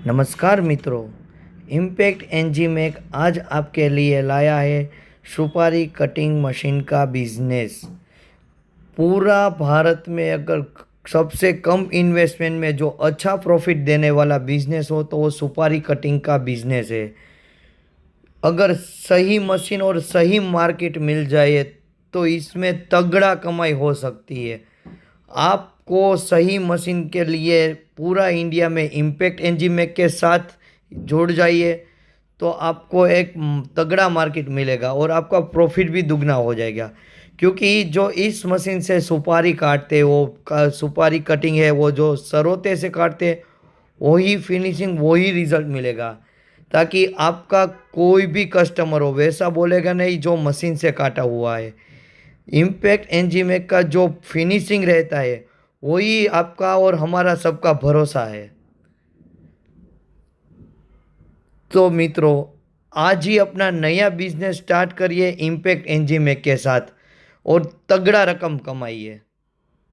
नमस्कार मित्रों, इम्पैक्ट एनजीमेक आज आपके लिए लाया है सुपारी कटिंग मशीन का बिजनेस। पूरा भारत में अगर सबसे कम इन्वेस्टमेंट में जो अच्छा प्रॉफिट देने वाला बिजनेस हो तो वो सुपारी कटिंग का बिजनेस है। अगर सही मशीन और सही मार्केट मिल जाए तो इसमें तगड़ा कमाई हो सकती है। आपको सही मशीन के लिए पूरा इंडिया में इम्पैक्ट एनजीमेक के साथ जुड़ जाइए तो आपको एक तगड़ा मार्केट मिलेगा और आपका प्रॉफिट भी दुगना हो जाएगा। क्योंकि जो इस मशीन से सुपारी काटते हैं सुपारी कटिंग है वो जो सरोते से काटते हैं वही फिनिशिंग वही रिजल्ट मिलेगा। ताकि आपका कोई भी कस्टमर हो वैसा बोलेगा नहीं जो मशीन से काटा हुआ है। इम्पैक्ट एनजीमेक का जो फिनिशिंग रहता है वही आपका और हमारा सबका भरोसा है। तो मित्रों, आज ही अपना नया बिजनेस स्टार्ट करिए इम्पैक्ट एनजीमेक के साथ और तगड़ा रकम कमाइए।